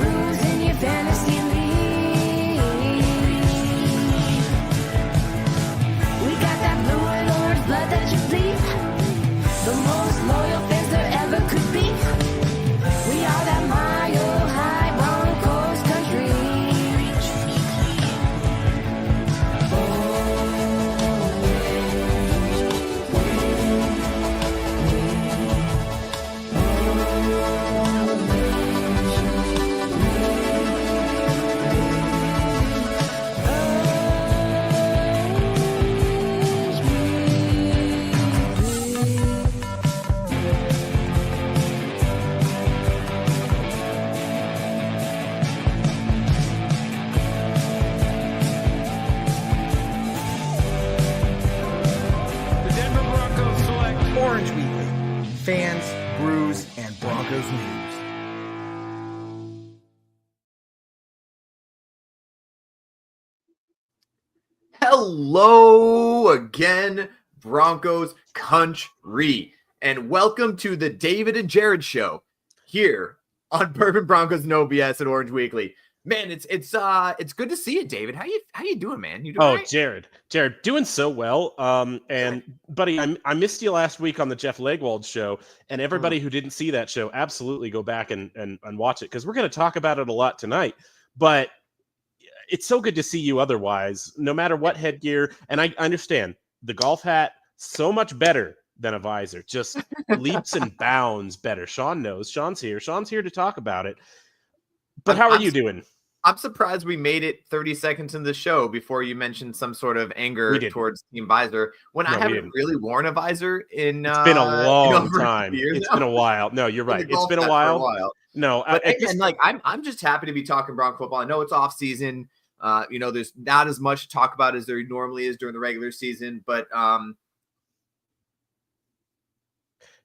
bruise in your fantasy league. We got that blue and orange blood that you bleed. The most loyal fans there ever could be. We are that mile high Broncos country. The Denver Broncos select Orange Weekly. Fans, brews, and Broncos news. Hello again, Broncos country, and welcome to the David and Jared show here on Bourbon Broncos No BS at Orange Weekly. Man, it's good to see you, David. How you doing, man? You doing all right? Jared, doing so well. And buddy, I missed you last week on the Jeff Legwold show, and everybody who didn't see that show, absolutely go back and watch it because we're going to talk about it a lot tonight. But it's so good to see you otherwise, no matter what headgear. And I understand the golf hat, so much better than a visor, just leaps and bounds better. Sean knows. Sean's here to talk about it. But how are you doing? I'm surprised we made it 30 seconds in the show before you mentioned some sort of anger towards Team Visor when I haven't really worn a visor in it's been a long time. It's been a while. No, you're right. It's been a while. No, but I'm just happy to be talking Bronco football. I know it's off season. There's not as much to talk about as there normally is during the regular season, but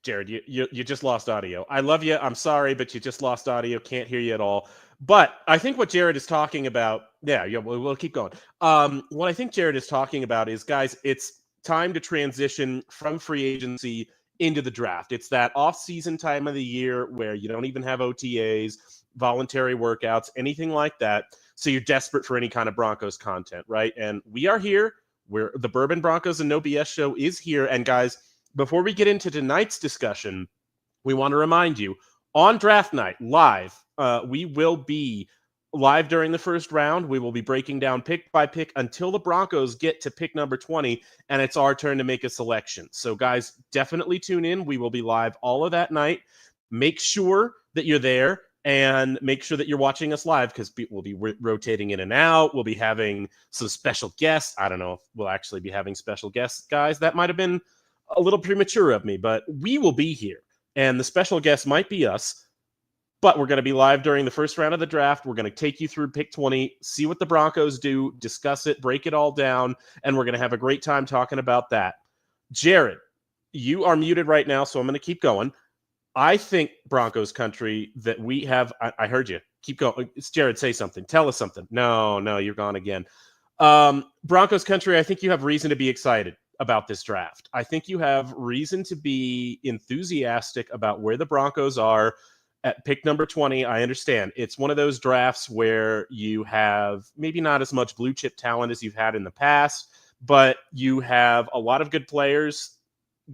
Jared, you just lost audio. I love you. I'm sorry, but you just lost audio. Can't hear you at all. But I think what Jared is talking about, we'll keep going. What I think Jared is talking about is, guys, it's time to transition from free agency into the draft. It's that off-season time of the year where you don't even have OTAs, voluntary workouts, anything like that. So you're desperate for any kind of Broncos content, right? And we are here. The Bourbon Broncos and No BS show is here. And guys, before we get into tonight's discussion, we want to remind you, on draft night, live, we will be live during the first round. We will be breaking down pick by pick until the Broncos get to pick number 20, and it's our turn to make a selection. So, guys, definitely tune in. We will be live all of that night. Make sure that you're there, and make sure that you're watching us live because we'll be rotating in and out. We'll be having some special guests. I don't know if we'll actually be having special guests, guys. That might have been a little premature of me, but we will be here. And the special guest might be us, but we're going to be live during the first round of the draft. We're going to take you through pick 20, see what the Broncos do, discuss it, break it all down, and we're going to have a great time talking about that. Jared, you are muted right now, so I'm going to keep going. I think, Broncos country, that we have – I heard you. Keep going. It's Jared, say something. Tell us something. No, you're gone again. Broncos country, I think you have reason to be excited about this draft. I think you have reason to be enthusiastic about where the Broncos are at pick number 20. I understand it's one of those drafts where you have maybe not as much blue chip talent as you've had in the past, but you have a lot of good players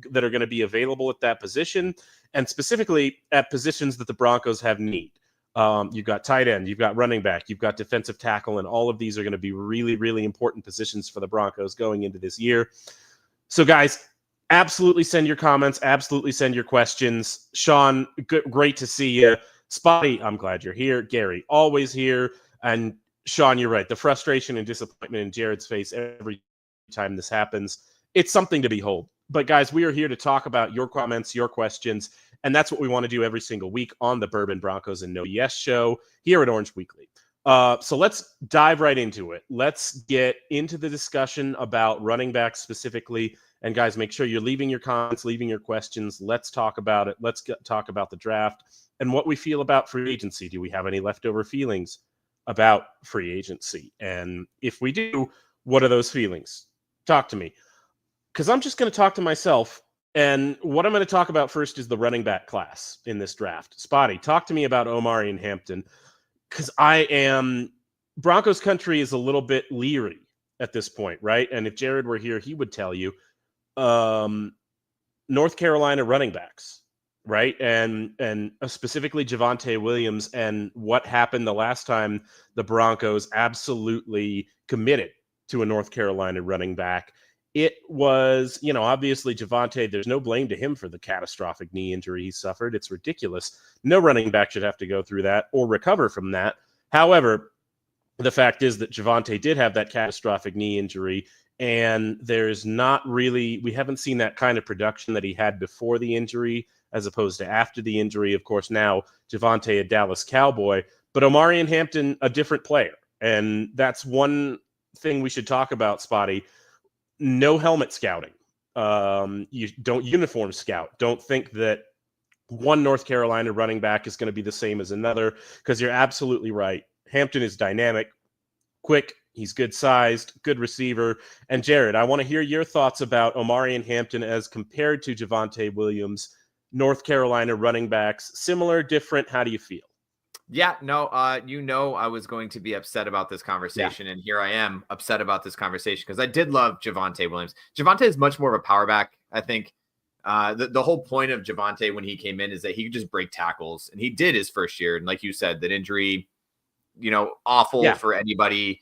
that are going to be available at that position, and specifically at positions that the Broncos have need. You've got tight end, you've got running back, you've got defensive tackle, and all of these are going to be really, really important positions for the Broncos going into this year. So, guys, absolutely send your comments. Absolutely send your questions. Sean, great to see you. Spotty, I'm glad you're here. Gary, always here. And Sean, you're right. The frustration and disappointment in Jared's face every time this happens, it's something to behold. But, guys, we are here to talk about your comments, your questions, and that's what we want to do every single week on the Bourbon Broncos and No BS show here at Orange Weekly. So let's dive right into it. Let's get into the discussion about running backs specifically. And guys, make sure you're leaving your comments, leaving your questions. Let's talk about it. Let's talk about the draft and what we feel about free agency. Do we have any leftover feelings about free agency? And if we do, what are those feelings? Talk to me. Because I'm just going to talk to myself. And what I'm going to talk about first is the running back class in this draft. Spotty, talk to me about Omari and Hampton. because Broncos country is a little bit leery at this point, right? And if Jared were here, he would tell you, North Carolina running backs, right? And specifically Javonte Williams, and what happened the last time the Broncos absolutely committed to a North Carolina running back. It was, obviously Javonte, there's no blame to him for the catastrophic knee injury he suffered. It's ridiculous. No running back should have to go through that or recover from that. However, the fact is that Javonte did have that catastrophic knee injury, and there's not really, we haven't seen that kind of production that he had before the injury as opposed to after the injury. Of course, now Javonte, a Dallas Cowboy, but Omarion Hampton, a different player. And that's one thing we should talk about, Spotty. No helmet scouting. You don't uniform scout. Don't think that one North Carolina running back is going to be the same as another, because you're absolutely right. Hampton is dynamic, quick. He's good sized, good receiver. And Jared, I want to hear your thoughts about Omarion Hampton as compared to Javonte Williams, North Carolina running backs. Similar, different? How do you feel? Yeah, no, I was going to be upset about this conversation, and here I am upset about this conversation because I did love Javonte Williams. Javonte is much more of a power back. I think the whole point of Javonte when he came in is that he could just break tackles, and he did his first year. And like you said, that injury, awful for anybody.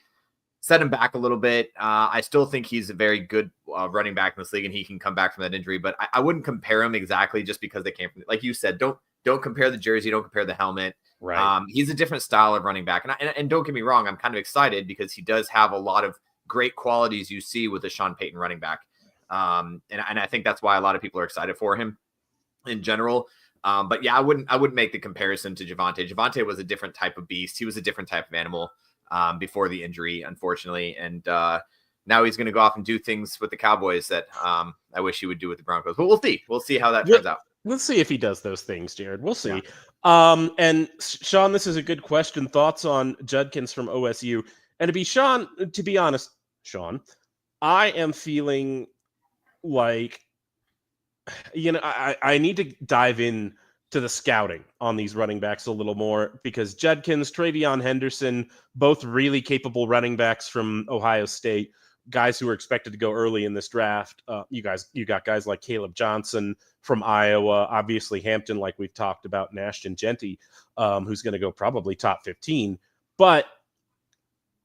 Set him back a little bit. I still think he's a very good running back in this league, and he can come back from that injury. But I wouldn't compare him exactly just because they came from, like you said, don't compare the jersey, don't compare the helmet. Right. He's a different style of running back. And don't get me wrong, I'm kind of excited because he does have a lot of great qualities you see with a Sean Payton running back. And I think that's why a lot of people are excited for him in general. But yeah, I wouldn't make the comparison to Javonte. Javonte was a different type of beast. He was a different type of animal before the injury, unfortunately. And now he's going to go off and do things with the Cowboys that I wish he would do with the Broncos. But we'll see. We'll see how that turns out. We'll see if he does those things, Jared. We'll see. Yeah. And Sean, this is a good question. Thoughts on Judkins from OSU? And to be honest, Sean, I am feeling like, I need to dive in to the scouting on these running backs a little more, because Judkins, Travion Henderson, both really capable running backs from Ohio State, guys who are expected to go early in this draft. You got guys like Caleb Johnson from Iowa, obviously Hampton, like we've talked about, and Ashton Genty, who's going to go probably top 15. But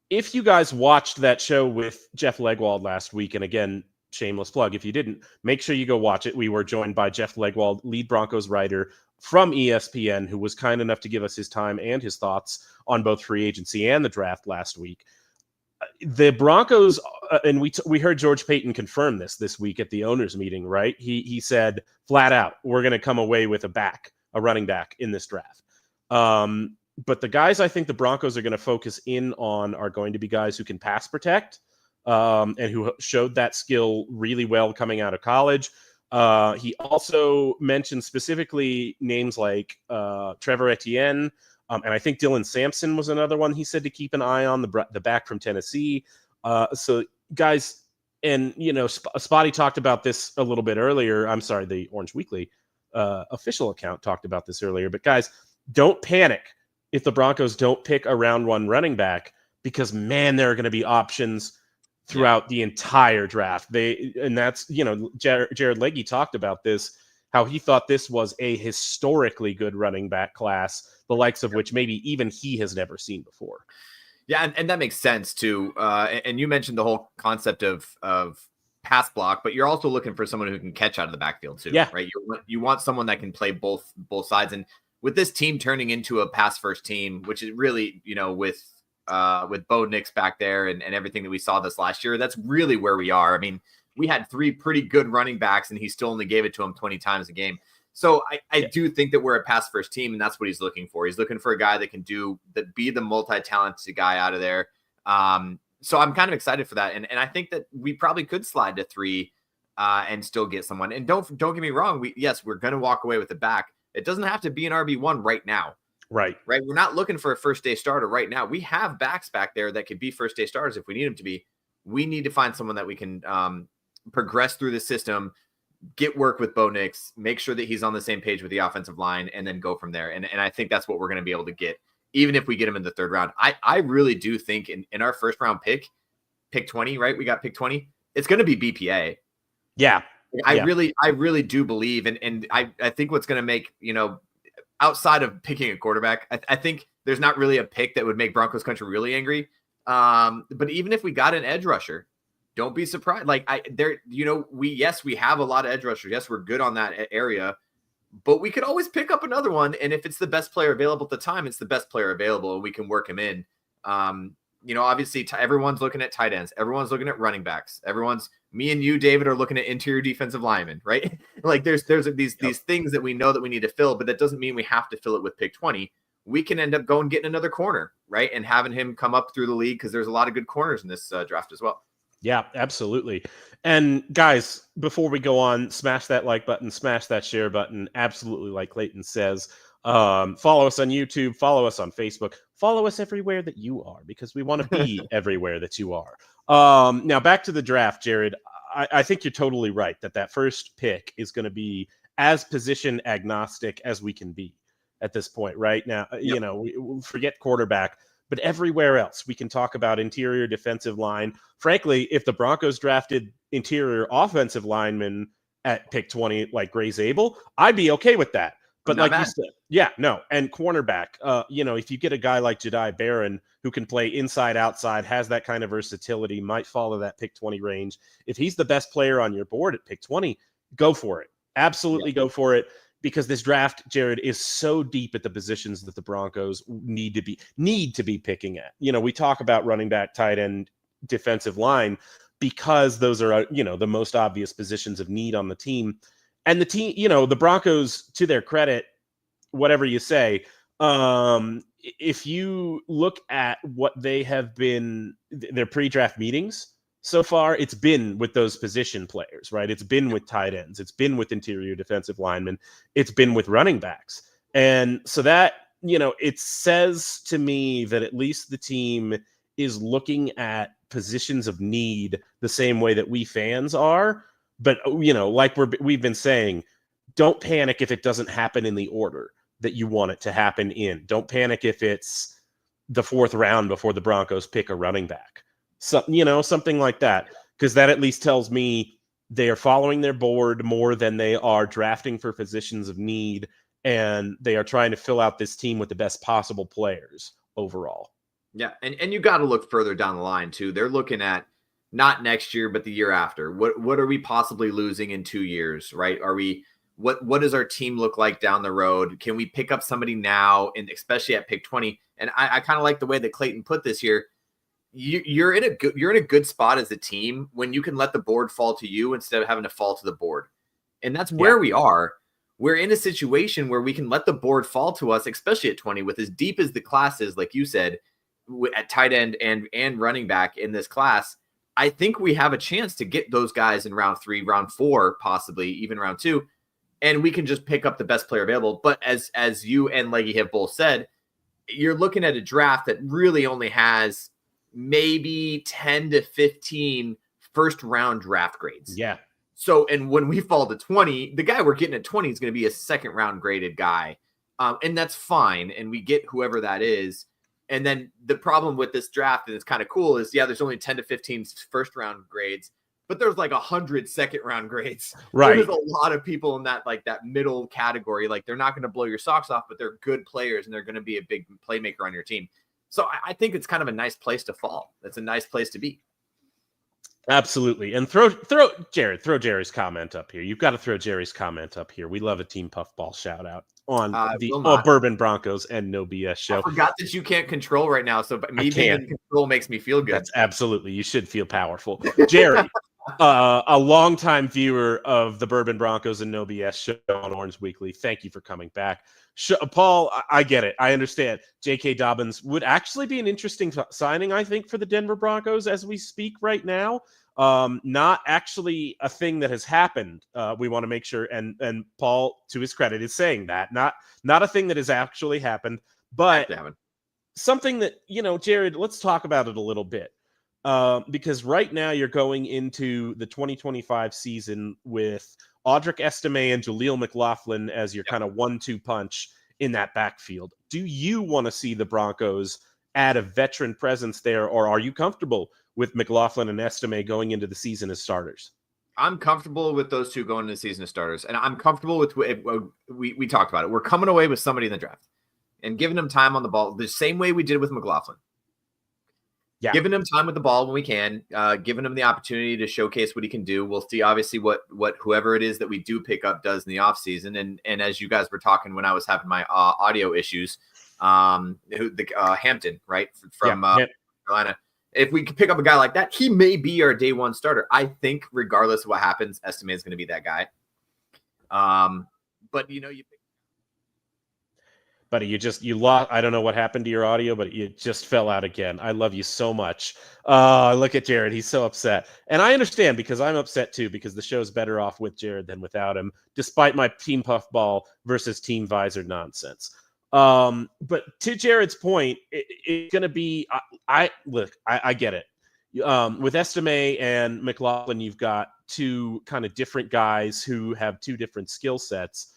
if you guys watched that show with Jeff Legwold last week, and again, shameless plug, if you didn't, make sure you go watch it. We were joined by Jeff Legwold, lead Broncos writer from ESPN, who was kind enough to give us his time and his thoughts on both free agency and the draft last week. The Broncos, and we heard George Paton confirm this week at the owners meeting, right? He said flat out, we're going to come away with a running back in this draft. But the guys I think the Broncos are going to focus in on are going to be guys who can pass protect, and who showed that skill really well coming out of college. He also mentioned specifically names like Trevor Etienne, and I think Dylan Sampson was another one he said to keep an eye on, the back from Tennessee. So guys, and Spotty talked about this a little bit earlier. I'm sorry, the Orange Weekly official account talked about this earlier. But guys, don't panic if the Broncos don't pick a round one running back, because man, there are going to be options throughout the entire draft. Jared Legge talked about this, how he thought this was a historically good running back class, the likes of which maybe even he has never seen before. Yeah, and that makes sense too. And you mentioned the whole concept of pass block, but you're also looking for someone who can catch out of the backfield too, right? You want someone that can play both sides. And with this team turning into a pass first team, which is really, with Bo Nix back there and everything that we saw this last year, that's really where we are. I mean, we had 3 pretty good running backs, and he still only gave it to him 20 times a game. So I do think that we're a pass first team, and that's what he's looking for. He's looking for a guy that can be the multi-talented guy out of there. So I'm kind of excited for that. And I think that we probably could slide to 3 and still get someone. And don't get me wrong. We're going to walk away with the back. It doesn't have to be an RB1 right now. Right. We're not looking for a first day starter right now. We have backs back there that could be first day starters if we need them to be. We need to find someone that we can progress through the system, get work with Bo Nix, make sure that he's on the same page with the offensive line, and then go from there. And I think that's what we're going to be able to get even if we get him in the third round. I really do think in our first round pick 20, right? We got pick 20. It's going to be BPA. Yeah. I really do believe, and I think what's going to make, outside of picking a quarterback, I think there's not really a pick that would make Broncos country really angry. But even if we got an edge rusher, don't be surprised. Like we have a lot of edge rushers. Yes, we're good on that area, but we could always pick up another one. And if it's the best player available at the time, it's the best player available, and we can work him in. Obviously everyone's looking at tight ends. Everyone's looking at running backs. Me and you, David, are looking at interior defensive linemen, right? Like there's these things that we know that we need to fill, but that doesn't mean we have to fill it with pick 20. We can end up going getting another corner, right? And having him come up through the league, because there's a lot of good corners in this draft as well. Yeah, absolutely. And guys, before we go on, smash that like button, smash that share button. Absolutely, like Clayton says. Follow us on YouTube, follow us on Facebook, follow us everywhere that you are, because we want to be everywhere that you are. Now back to the draft, Jared. I think you're totally right that first pick is going to be as position agnostic as we can be at this point right now. Yep. We forget quarterback, but everywhere else we can talk about interior defensive line. Frankly, if the Broncos drafted interior offensive linemen at pick 20, like 𝐒𝐫𝐸, I'd be okay with that. But like you said, and cornerback, if you get a guy like Jahdae Barron who can play inside, outside, has that kind of versatility, might follow that pick 20 range. If he's the best player on your board at pick 20, go for it. Absolutely go for it, because this draft, Jared, is so deep at the positions that the Broncos need to be picking at. We talk about running back, tight end, defensive line, because those are, the most obvious positions of need on the team. And the team, the Broncos, to their credit, whatever you say, if you look at what they have been, their pre-draft meetings so far, it's been with those position players, right? It's been with tight ends. It's been with interior defensive linemen. It's been with running backs. And so that, it says to me that at least the team is looking at positions of need the same way that we fans are. But, like we've been saying, don't panic if it doesn't happen in the order that you want it to happen in. Don't panic if it's the fourth round before the Broncos pick a running back. Something like that, because that at least tells me they are following their board more than they are drafting for positions of need, and they are trying to fill out this team with the best possible players overall. Yeah, and you got to look further down the line, too. They're looking at not next year, but the year after. What are we possibly losing in 2 years, right? What does our team look like down the road? Can we pick up somebody now, and especially at pick 20? And I kind of like the way that Clayton put this here. You're in a good spot as a team when you can let the board fall to you instead of having to fall to the board. And that's where we are. We're in a situation where we can let the board fall to us, especially at 20, with as deep as the class is, like you said, at tight end and running back in this class. I think we have a chance to get those guys in round 3, round 4, possibly even round 2, and we can just pick up the best player available. But as you and Leggy have both said, you're looking at a draft that really only has maybe 10 to 15 first round draft grades. Yeah. So, and when we fall to 20, the guy we're getting at 20 is going to be a second round graded guy. And that's fine. And we get whoever that is. And then the problem with this draft, and it's kind of cool, is there's only 10 to 15 first round grades, but there's like 100 second round grades. Right. There's a lot of people in that middle category. Like, they're not going to blow your socks off, but they're good players and they're going to be a big playmaker on your team. So I think it's kind of a nice place to fall. It's a nice place to be. Absolutely. And throw Jerry's comment up here. You've got to throw Jerry's comment up here. We love a Team Puffball shout out on the Bourbon Broncos and No BS show. I forgot that you can't control right now, so me being in control makes me feel good. That's absolutely. You should feel powerful. Jerry, a longtime viewer of the Bourbon Broncos and No BS show on Orange Weekly. Thank you for coming back. Paul, I get it. I understand. J.K. Dobbins would actually be an interesting signing, I think, for the Denver Broncos as we speak right now. Not actually a thing that has happened. We want to make sure, and Paul, to his credit, is saying that. Not a thing that has actually happened, but something that, Jared, let's talk about it a little bit. Because right now you're going into the 2025 season with Audric Estime and Jaleel McLaughlin as your kind of 1-2 punch in that backfield. Do you want to see the Broncos add a veteran presence there, or are you comfortable with McLaughlin and Estime going into the season as starters? I'm comfortable with those two going into the season as starters, and I'm comfortable with we talked about it. We're coming away with somebody in the draft and giving them time on the ball the same way we did with McLaughlin. Yeah. Giving him time with the ball when we can, giving him the opportunity to showcase what he can do. We'll see, obviously, what whoever it is that we do pick up does in the offseason. And as you guys were talking when I was having my audio issues, Hampton, right, from Carolina. If we could pick up a guy like that, he may be our day one starter. I think regardless of what happens, Estime is going to be that guy. But, Buddy, you lost. I don't know what happened to your audio, but it just fell out again. I love you so much. Look at Jared. He's so upset. And I understand because I'm upset too, because the show's better off with Jared than without him, despite my Team Puffball versus Team Visor nonsense. But to Jared's point, it's going to be, I get it. With Estime and McLaughlin, you've got two kind of different guys who have two different skill sets.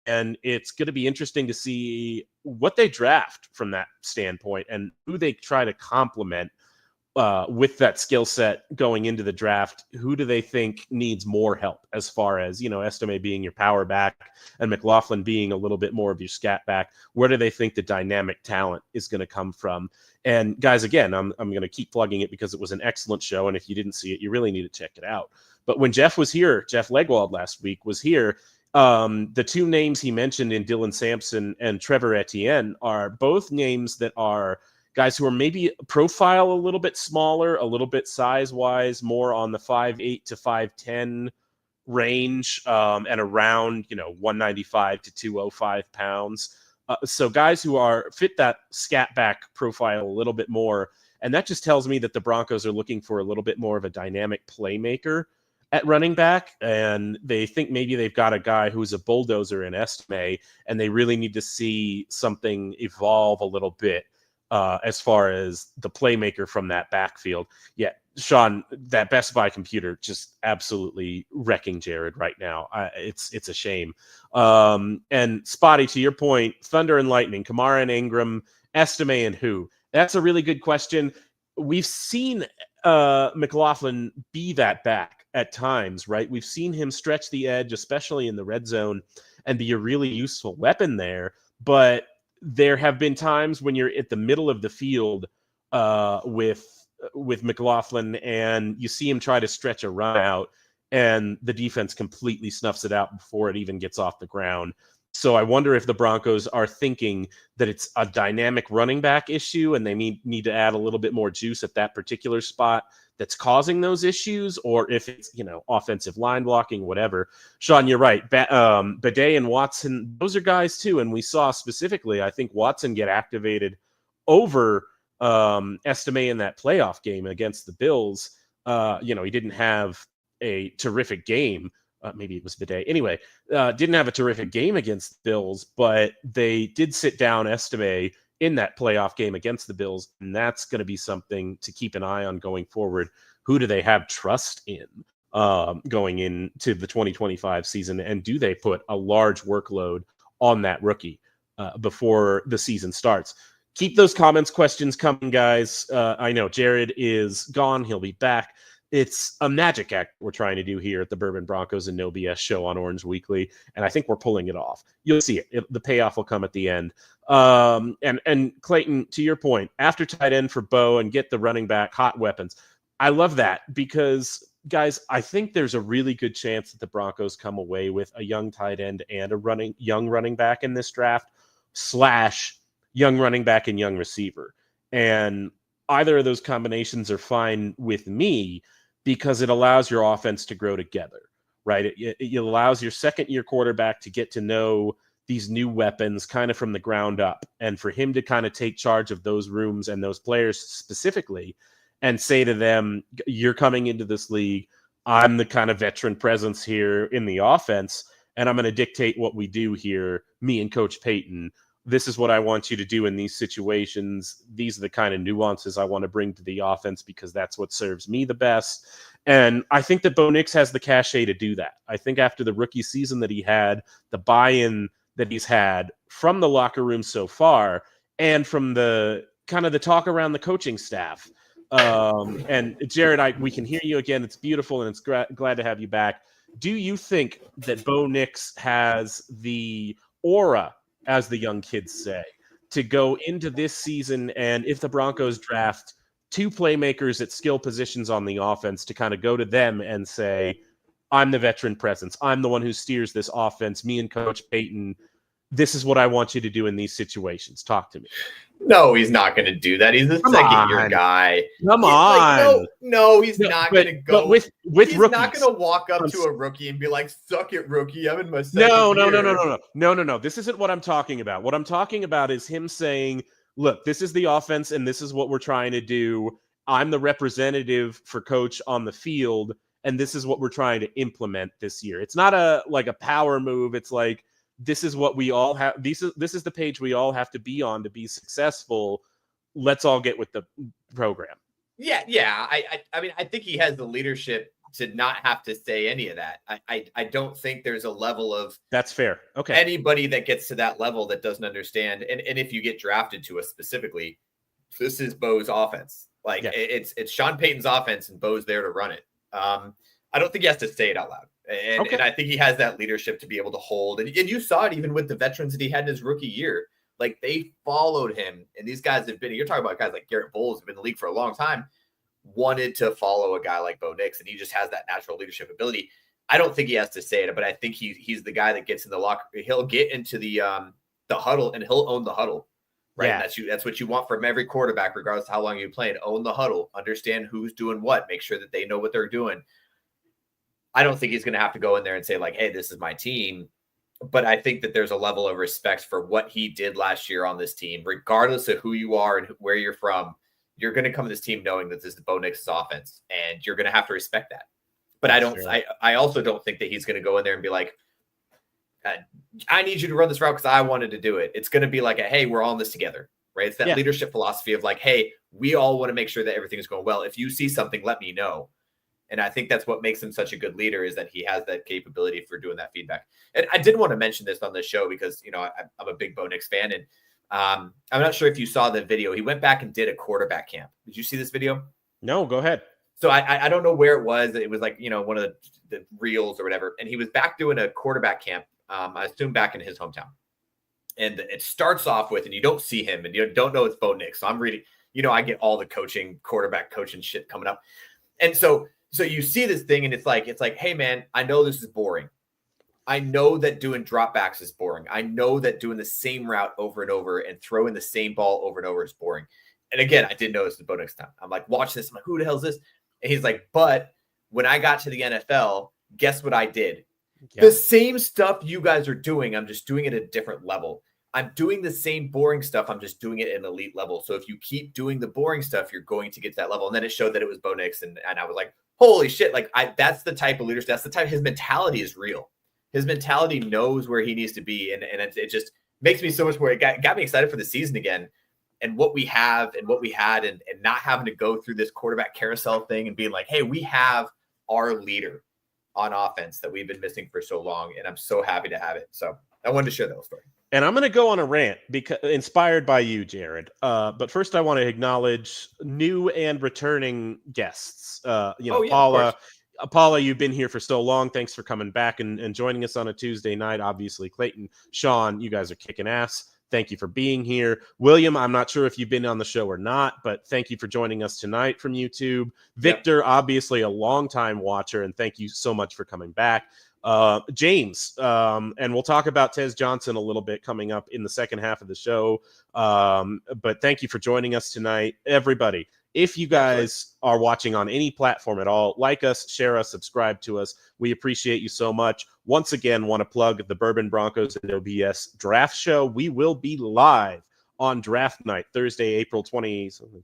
And it's going to be interesting to see what they draft from that standpoint and who they try to complement with that skill set going into the draft. Who do they think needs more help as far as, Estime being your power back and McLaughlin being a little bit more of your scat back? Where do they think the dynamic talent is going to come from? And guys, again, I'm going to keep plugging it because it was an excellent show. And if you didn't see it, you really need to check it out. But when Jeff was here, Jeff Legwald last week was here. The two names he mentioned in Dylan Sampson and Trevor Etienne are both names that are guys who are maybe profile a little bit smaller, a little bit size-wise, more on the 5'8" to 5'10" range, and around 195 to 205 pounds. So guys who fit that scat back profile a little bit more, and that just tells me that the Broncos are looking for a little bit more of a dynamic playmaker at running back, and they think maybe they've got a guy who's a bulldozer in Estime, and they really need to see something evolve a little bit as far as the playmaker from that backfield. Yeah, Sean, that Best Buy computer just absolutely wrecking Jared right now. It's a shame. And Spotty, to your point, Thunder and Lightning, Kamara and Ingram, Estime and who? That's a really good question. We've seen McLaughlin be that back at times, right? We've seen him stretch the edge, especially in the red zone, and be a really useful weapon there. But there have been times when you're at the middle of the field with McLaughlin and you see him try to stretch a run out and the defense completely snuffs it out before it even gets off the ground. So I wonder if the Broncos are thinking that it's a dynamic running back issue and they need to add a little bit more juice at that particular spot that's causing those issues, or if it's, offensive line blocking, whatever. Sean, you're right. Bidet and Watson, those are guys too. And we saw specifically, I think Watson get activated over Estime in that playoff game against the Bills. He didn't have a terrific game. Maybe it was Bidet. Anyway, didn't have a terrific game against the Bills, but they did sit down Estime in that playoff game against the Bills, and that's going to be something to keep an eye on going forward. Who do they have trust in going into the 2025 season, and do they put a large workload on that rookie before the season starts? Keep those comments, questions coming, guys. I know Jared is gone. He'll be back. It's a magic act we're trying to do here at the Bourbon Broncos and No BS show on Orange Weekly, and I think we're pulling it off. You'll see it. The payoff will come at the end. And Clayton, to your point, after tight end for Bo and get the running back hot weapons, I love that because, guys, I think there's a really good chance that the Broncos come away with a young tight end and a young running back in this draft / young running back and young receiver. And either of those combinations are fine with me, because it allows your offense to grow together, right? It allows your second-year quarterback to get to know these new weapons kind of from the ground up, and for him to kind of take charge of those rooms and those players specifically and say to them, you're coming into this league, I'm the kind of veteran presence here in the offense, and I'm going to dictate what we do here, me and Coach Payton. This is what I want you to do in these situations. These are the kind of nuances I want to bring to the offense because that's what serves me the best. And I think that Bo Nix has the cachet to do that. I think after the rookie season that he had, the buy-in that he's had from the locker room so far and from the kind of the talk around the coaching staff. And Jared, we can hear you again. It's beautiful, and it's glad to have you back. Do you think that Bo Nix has the aura, as the young kids say, to go into this season, and if the Broncos draft 2 playmakers at skill positions on the offense, to kind of go to them and say, I'm the veteran presence. I'm the one who steers this offense. Me and Coach Payton, this is what I want you to do in these situations. Talk to me. No, he's not going to do that. He's a second-year guy. Come on. Like, no, he's not going to go. But with he's rookies, not going to walk up to a rookie and be like, "Suck it, rookie. I'm in my second year." No. This isn't what I'm talking about. What I'm talking about is him saying, "Look, this is the offense, and this is what we're trying to do. I'm the representative for Coach on the field, and this is what we're trying to implement this year." It's not a power move. It's like, this is what we all have. This is the page we all have to be on to be successful. Let's all get with the program. Yeah. I mean, I think he has the leadership to not have to say any of that. I don't think there's a level of that's fair. Okay. Anybody that gets to that level that doesn't understand, and if you get drafted to us specifically, this is Bo's offense. Like it's Sean Payton's offense, and Bo's there to run it. I don't think he has to say it out loud. And I think he has that leadership to be able to hold. And you saw it even with the veterans that he had in his rookie year. Like, they followed him. And these guys have been, you're talking about guys like Garrett Bowles, have been in the league for a long time, wanted to follow a guy like Bo Nix. And he just has that natural leadership ability. I don't think he has to say it, but I think he's the guy that gets in the locker. He'll get into the huddle, and he'll own the huddle. Right. Yeah. That's what you want from every quarterback, regardless of how long you play. Own the huddle, understand who's doing what, make sure that they know what they're doing. I don't think he's going to have to go in there and say, like, hey, this is my team. But I think that there's a level of respect for what he did last year on this team, regardless of who you are and where you're from. You're going to come to this team knowing that this is Bo Nix's offense, and you're going to have to respect that. But I also don't think that he's going to go in there and be like, I need you to run this route because I wanted to do it. It's going to be like, hey, we're all in this together, right? It's that leadership philosophy of like, hey, we all want to make sure that everything is going well. If you see something, let me know. And I think that's what makes him such a good leader, is that he has that capability for doing that feedback. And I did want to mention this on the show because, I'm a big Bo Nix fan. And I'm not sure if you saw the video. He went back and did a quarterback camp. Did you see this video? No, go ahead. So I don't know where it was. It was like, one of the reels or whatever. And he was back doing a quarterback camp, I assume back in his hometown. And it starts off with, and you don't see him and you don't know it's Bo Nix. So I'm reading, I get all the quarterback coaching shit coming up. And so you see this thing and it's like, hey man, I know this is boring. I know that doing dropbacks is boring. I know that doing the same route over and over and throwing the same ball over and over is boring. And again, I didn't know this was Bo Nix time. I'm like, watch this. I'm like, who the hell is this? And he's like, but when I got to the NFL, guess what I did? Yeah. The same stuff you guys are doing, I'm just doing it at a different level. I'm doing the same boring stuff. I'm just doing it at an elite level. So if you keep doing the boring stuff, you're going to get to that level. And then it showed that it was Bo Nix. And I was like, holy shit. Like that's the type of leadership. That's the type, his mentality is real. His mentality knows where he needs to be. And it just makes me so much more, it got me excited for the season again. And what we have and what we had and not having to go through this quarterback carousel thing and being like, hey, we have our leader on offense that we've been missing for so long. And I'm so happy to have it. So I wanted to share that story. And I'm going to go on a rant because inspired by you, Jared. But first, I want to acknowledge new and returning guests. Paula, you've been here for so long. Thanks for coming back and joining us on a Tuesday night. Obviously, Clayton, Sean, you guys are kicking ass. Thank you for being here. William, I'm not sure if you've been on the show or not, but thank you for joining us tonight from YouTube. Victor, obviously a longtime watcher, and thank you so much for coming back. James, and we'll talk about Tez Johnson a little bit coming up in the second half of the show. But thank you for joining us tonight, everybody. If you guys are watching on any platform at all, like us, share us, subscribe to us. We appreciate you so much. Once again, want to plug the Bourbon Broncos and OBS draft show. We will be live on draft night, Thursday, April 20-something,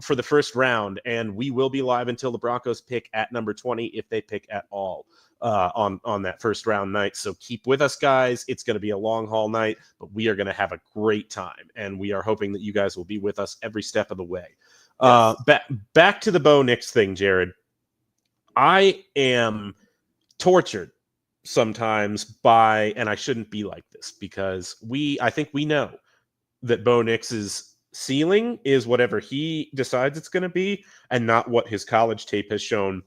for the first round. And we will be live until the Broncos pick at number 20, if they pick at all. On that first round night. So keep with us, guys. It's going to be a long haul night, but we are going to have a great time. And we are hoping that you guys will be with us every step of the way. Yes. Back to the Bo Nix thing, Jared. I am tortured sometimes by, and I shouldn't be like this because I think we know that Bo Nix's ceiling is whatever he decides it's going to be and not what his college tape has shown.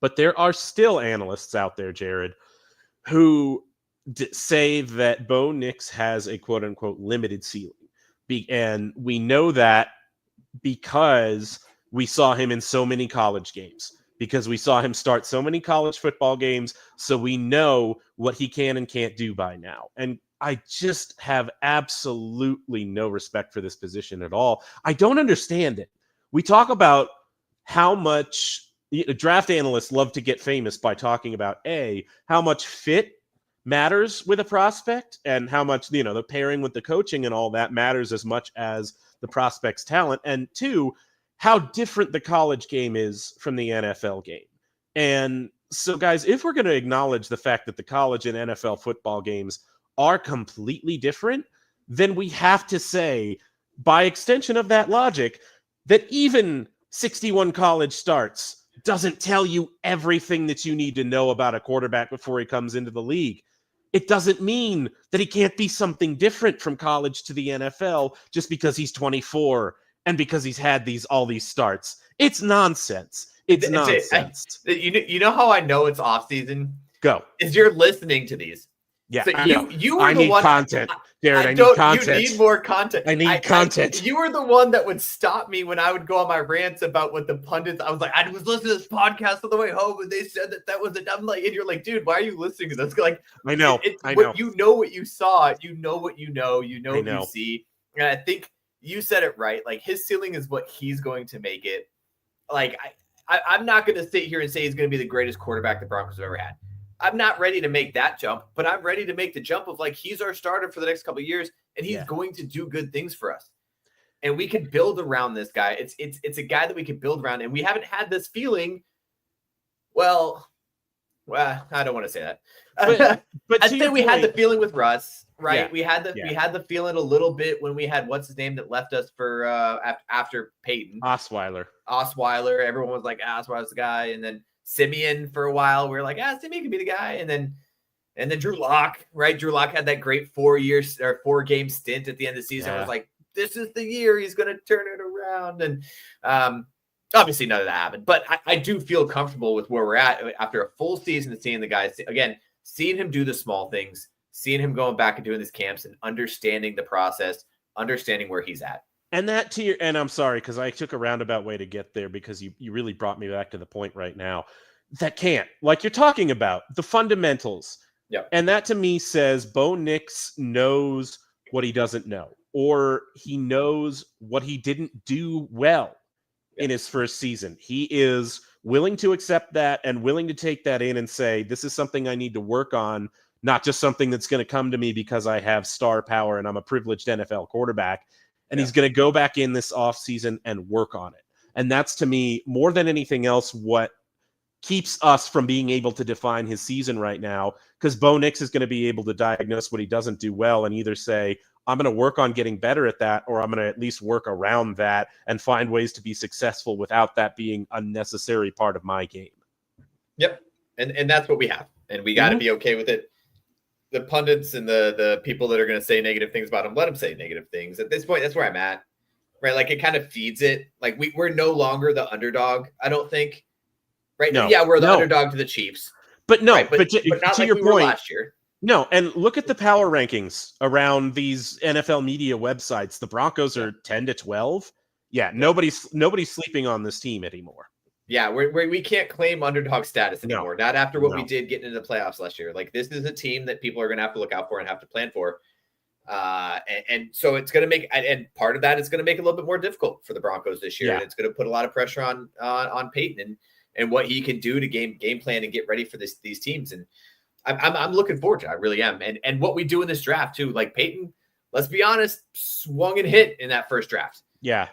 But there are still analysts out there, Jared, who say that Bo Nix has a quote unquote limited ceiling. And we know that because we saw him in so many college games, because we saw him start so many college football games. So we know what he can and can't do by now. And I just have absolutely no respect for this position at all. I don't understand it. We talk about how much draft analysts love to get famous by talking about how much fit matters with a prospect and how much, the pairing with the coaching and all that matters as much as the prospect's talent. And 2, how different the college game is from the NFL game. And so, guys, if we're going to acknowledge the fact that the college and NFL football games are completely different, then we have to say, by extension of that logic, that even 61 college starts doesn't tell you everything that you need to know about a quarterback before he comes into the league. It doesn't mean that he can't be something different from college to the NFL just because he's 24 and because he's had all these starts. It's nonsense. It's nonsense. You know how I know it's off season? Go. Is you're listening to these. Yeah, so you were I the need one. Content, Jared. I need content. You need more content. I need content. You were the one that would stop me when I would go on my rants about what the pundits. I was like, I was listening to this podcast on the way home, and they said that was it. I'm like, and you're like, dude, why are you listening to this? Like, I know. I know. You know what you saw. You know what you know. You know what you see. And I think you said it right. Like, his ceiling is what he's going to make it. Like, I'm not going to sit here and say he's going to be the greatest quarterback the Broncos have ever had. I'm not ready to make that jump, but I'm ready to make the jump of, like, he's our starter for the next couple of years, and he's going to do good things for us. And we can build around this guy. It's a guy that we can build around, and we haven't had this feeling. Well, I don't want to say that. But I'd say we had the feeling with Russ, right? Yeah. We had the feeling a little bit when we had what's his name that left us for after Peyton. Osweiler. Everyone was like, Osweiler's the guy, and then Simeon for a while. We were like, Simeon could be the guy. And then Drew Lock, right? Drew Lock had that great 4-game stint at the end of the season. I was like, this is the year he's going to turn it around. And obviously none of that happened, but I do feel comfortable with where we're at after a full season of seeing the guys, again, seeing him do the small things, seeing him going back and doing these camps and understanding the process, understanding where he's at. And and I'm sorry, because I took a roundabout way to get there because you really brought me back to the point right now. That can't, like you're talking about, the fundamentals. Yep. And that to me says Bo Nix knows what he doesn't know, or he knows what he didn't do well in his first season. He is willing to accept that and willing to take that in and say, this is something I need to work on, not just something that's going to come to me because I have star power and I'm a privileged NFL quarterback. And he's going to go back in this offseason and work on it. And that's, to me, more than anything else, what keeps us from being able to define his season right now, because Bo Nix is going to be able to diagnose what he doesn't do well and either say, I'm going to work on getting better at that, or I'm going to at least work around that and find ways to be successful without that being a necessary part of my game. Yep. And that's what we have. And we got to be okay with it. The pundits and the people that are going to say negative things about him, let them say negative things. At this point, that's where I'm at, right? Like, it kind of feeds it. Like, we're no longer the underdog, I don't think. Right? No, yeah, we're the underdog to the Chiefs. But no, right? but not to like your we point, were last year. No, and look at the power rankings around these NFL media websites. The Broncos are 10 to 12. Yeah, nobody's sleeping on this team anymore. Yeah, we can't claim underdog status anymore. Not after what we did getting into the playoffs last year. Like, this is a team that people are going to have to look out for and have to plan for. And so it's going to make, and part of that is going to make it a little bit more difficult for the Broncos this year. Yeah. And it's going to put a lot of pressure on Peyton and what he can do to game plan and get ready for these teams. And I'm looking forward to it. I really am. And what we do in this draft too, like Peyton, let's be honest, swung and hit in that first draft. Yeah.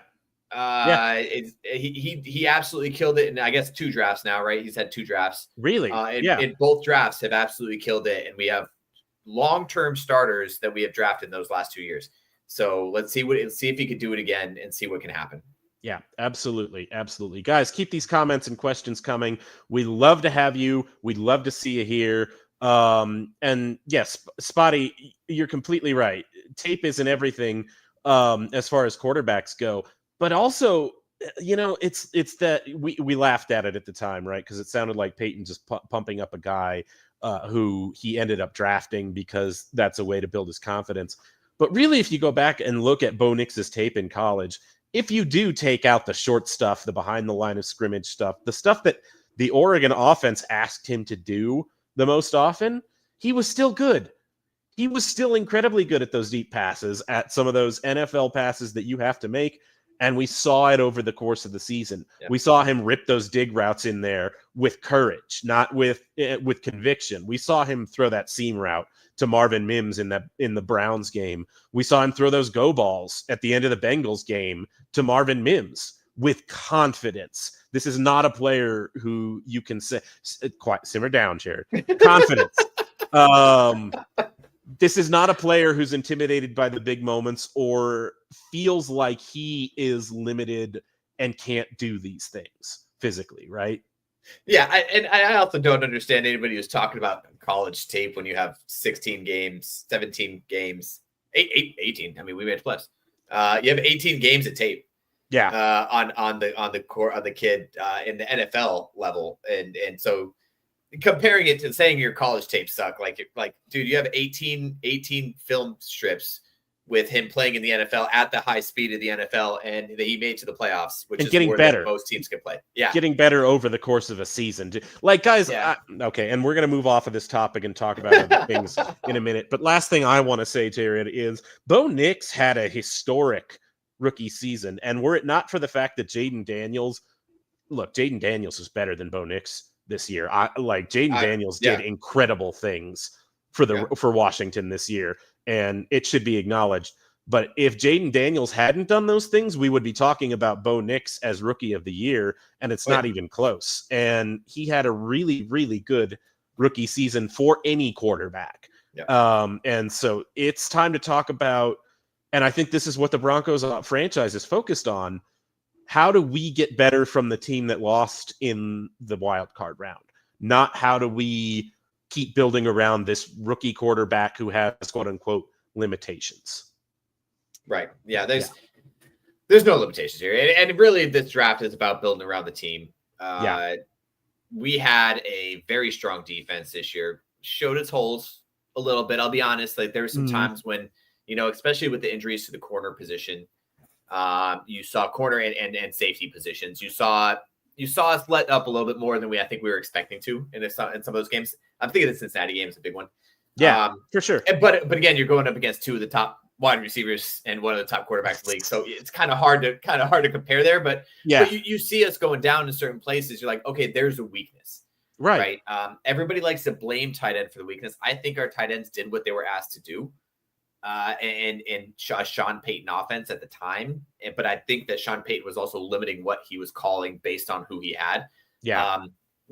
He absolutely killed it. And I guess 2 drafts now, right? He's had 2 drafts. Really? And both drafts have absolutely killed it. And we have long-term starters that we have drafted in those last 2 years. So let's see if he could do it again and see what can happen. Yeah, absolutely. Absolutely. Guys, keep these comments and questions coming. We love to have you. We'd love to see you here. And yes, Spotty, you're completely right. Tape isn't everything as far as quarterbacks go, but also, it's that we laughed at it at the time, right? Because it sounded like Peyton just pumping up a guy who he ended up drafting because that's a way to build his confidence. But really, if you go back and look at Bo Nix's tape in college, if you do take out the short stuff, the behind the line of scrimmage stuff, the stuff that the Oregon offense asked him to do the most often, he was still good. He was still incredibly good at those deep passes, at some of those NFL passes that you have to make. And we saw it over the course of the season. Yeah. We saw him rip those dig routes in there with courage, not with conviction. We saw him throw that seam route to Marvin Mims in the Browns game. We saw him throw those go balls at the end of the Bengals game to Marvin Mims with confidence. This is not a player who you can say, quiet, simmer down, Jared. Confidence. This is not a player who's intimidated by the big moments or feels like he is limited and can't do these things physically, right? Yeah, I also don't understand anybody who's talking about college tape when you have 16 games, 17 games, 18. I mean, we made flips. You have 18 games of tape. Yeah. On the core of the kid in the NFL level, and so comparing it to saying your college tapes suck, like dude, you have 18 film strips with him playing in the NFL at the high speed of the NFL, and that he made to the playoffs, which is getting more better. Than most teams can play. Yeah, getting better over the course of a season. Like, guys, yeah. Okay, and we're gonna move off of this topic and talk about other things in a minute. But last thing I want to say, Jared, is Bo Nix had a historic rookie season, and were it not for the fact that Jayden Daniels is better than Bo Nix this year. Jayden Daniels did incredible things for Washington this year, and it should be acknowledged. But if Jayden Daniels hadn't done those things, we would be talking about Bo Nix as rookie of the year, and it's not even close. And he had a really, really good rookie season for any quarterback. Yeah. And so it's time to talk about, and I think this is what the Broncos franchise is focused on. How do we get better from the team that lost in the wild card round? Not how do we keep building around this rookie quarterback who has quote unquote limitations. Right. Yeah. There's no limitations here. And really this draft is about building around the team. We had a very strong defense this year, showed its holes a little bit. I'll be honest. Like there were some times when, especially with the injuries to the corner position, you saw corner and safety positions. You saw us let up a little bit more than I think we were expecting to in some of those games. I'm thinking the Cincinnati game is a big one. Yeah, for sure. But again, you're going up against two of the top wide receivers and one of the top quarterbacks in the league, so it's kind of hard to compare there. But you see us going down in certain places. You're like, okay, there's a weakness, right? Everybody likes to blame tight end for the weakness. I think our tight ends did what they were asked to do. And Sean Payton offense at the time. But I think that Sean Payton was also limiting what he was calling based on who he had. Yeah.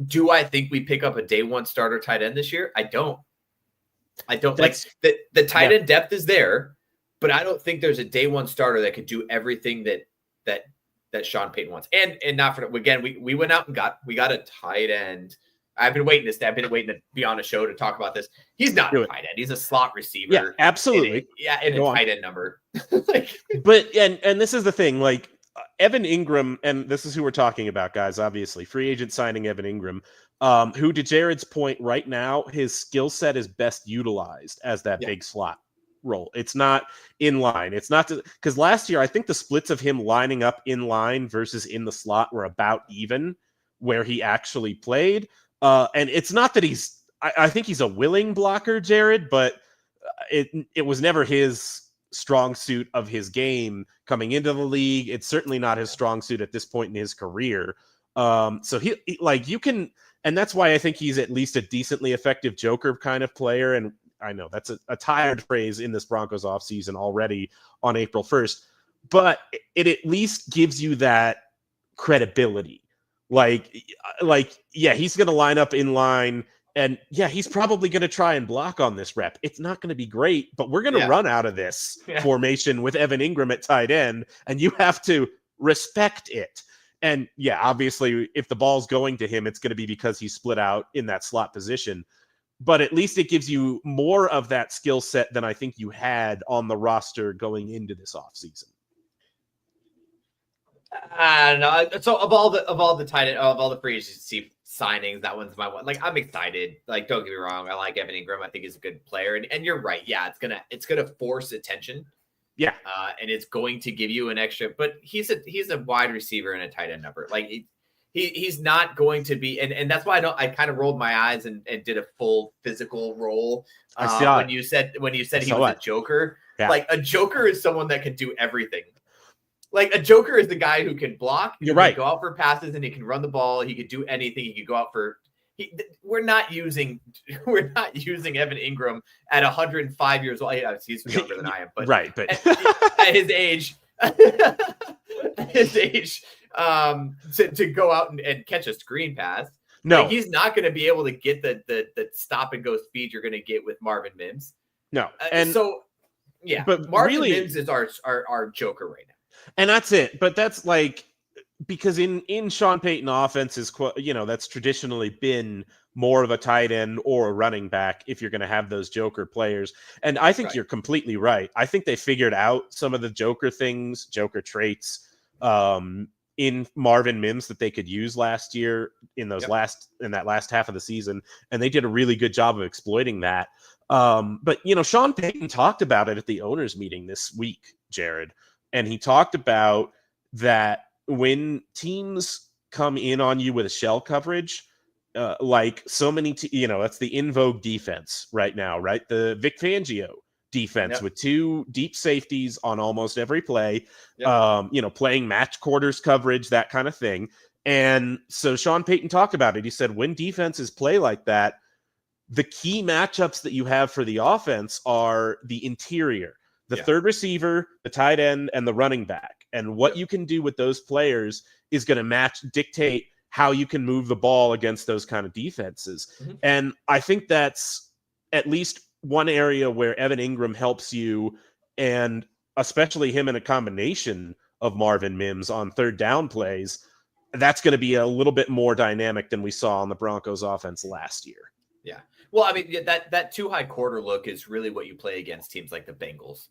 Do I think we pick up a day one starter tight end this year? I don't. That's, like the tight end depth is there, but I don't think there's a day one starter that could do everything that Sean Payton wants. And not for, again, we went out and got a tight end. I've been waiting to be on a show to talk about this. He's not a tight end. He's a slot receiver. Yeah, absolutely. In a tight end number. But this is the thing, like Evan Ingram, and this is who we're talking about, guys, obviously. Free agent signing Evan Ingram, who, to Jared's point, right now, his skill set is best utilized as that big slot role. It's not in line. It's not because last year, I think the splits of him lining up in line versus in the slot were about even where he actually played. And it's not that I think he's a willing blocker, Jared, but it was never his strong suit of his game coming into the league. It's certainly not his strong suit at this point in his career. So he you can, and that's why I think he's at least a decently effective joker kind of player. And I know that's a tired phrase in this Broncos offseason already on April 1st, but it at least gives you that credibility. He's going to line up in line, and he's probably going to try and block on this rep. It's not going to be great, but we're going to run out of this formation with Evan Ingram at tight end, and you have to respect it. And obviously, if the ball's going to him, it's going to be because he's split out in that slot position. but at least it gives you more of that skill set than I think you had on the roster going into this offseason. I don't know. So of all the tight end, of all the free agency signings, that one's my one. Like, I'm excited. Like, don't get me wrong. I like Evan Ingram. I think he's a good player. And you're right. Yeah, it's gonna force attention. Yeah. And it's going to give you an extra, but he's a wide receiver and a tight end number. Like, he's not going to be, and that's why I kind of rolled my eyes and did a full physical roll. When you said he was a joker. Yeah. Like, a joker is someone that can do everything. Like, a joker is the guy who can block. You're right. Go out for passes and he can run the ball. He could do anything. He could go out for. We're not using Evan Ingram at 105 years old. He's younger than I am, but right. But at his age, to go out and catch a screen pass. No, like, he's not going to be able to get the stop and go speed you're going to get with Marvin Mims. No, but Marvin Mims is our joker right now. And that's it. But that's like, because in Sean Payton offenses, that's traditionally been more of a tight end or a running back if you're going to have those joker players. And I think you're completely right. I think they figured out some of the joker traits in Marvin Mims that they could use last year in that last half of the season. And they did a really good job of exploiting that. But Sean Payton talked about it at the owners meeting this week, Jared. And he talked about that when teams come in on you with a shell coverage, like so many, that's the in vogue defense right now, right? The Vic Fangio defense with two deep safeties on almost every play, playing match quarters coverage, that kind of thing. And so Sean Payton talked about it. He said, when defenses play like that, the key matchups that you have for the offense are the interior. The third receiver, the tight end, and the running back. And what you can do with those players is going to dictate how you can move the ball against those kind of defenses. Mm-hmm. And I think that's at least one area where Evan Ingram helps you, and especially him in a combination of Marvin Mims on third down plays. That's going to be a little bit more dynamic than we saw on the Broncos offense last year. Yeah. Well, I mean, that too high quarter look is really what you play against teams like the Bengals,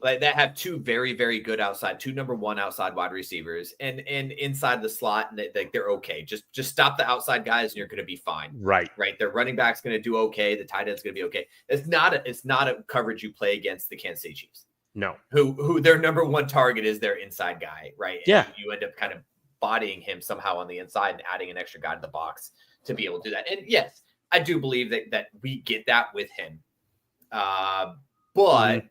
like that have two very, very good two number one outside wide receivers, and inside the slot, and they're okay. Just stop the outside guys, and you're going to be fine. Right. Their running back's going to do okay. The tight end's going to be okay. It's not a coverage you play against the Kansas City Chiefs. No. Who their number one target is their inside guy, right? Yeah. And you end up kind of bodying him somehow on the inside and adding an extra guy to the box to be able to do that. And yes, I do believe that we get that with him. But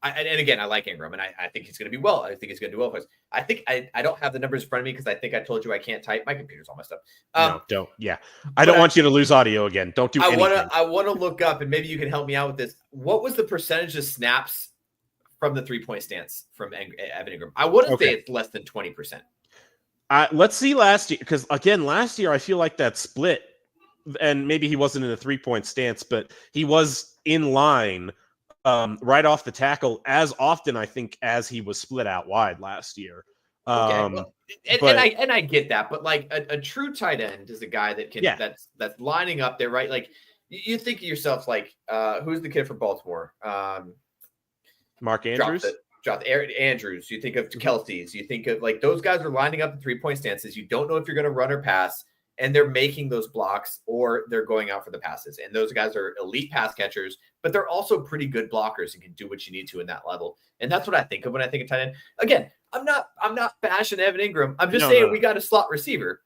and again, I like Ingram, and I think he's going to be well. I think he's going to do well for us. I think I don't have the numbers in front of me because I think I told you I can't type. My computer's all messed up. No, don't. Yeah. I don't want you to lose audio again. Don't do anything. I want to look up, and maybe you can help me out with this. What was the percentage of snaps from the 3-point stance from Evan Ingram? I wouldn't say it's less than 20%. Let's see last year, because again, last year I feel like that split. And maybe he wasn't in a 3-point stance, but he was in line right off the tackle as often, I think, as he was split out wide last year. And I get that, but like a true tight end is a guy that can that's lining up there, right? Like you think of yourself like who's the kid from Baltimore? Mark Andrews. Andrews. You think of Kelsey's. You think of like those guys are lining up in 3-point stances. You don't know if you're going to run or pass. And they're making those blocks or they're going out for the passes. And those guys are elite pass catchers, but they're also pretty good blockers and can do what you need to in that level. And that's what I think of when I think of tight end. Again, I'm not bashing Evan Ingram. I'm just saying we got a slot receiver.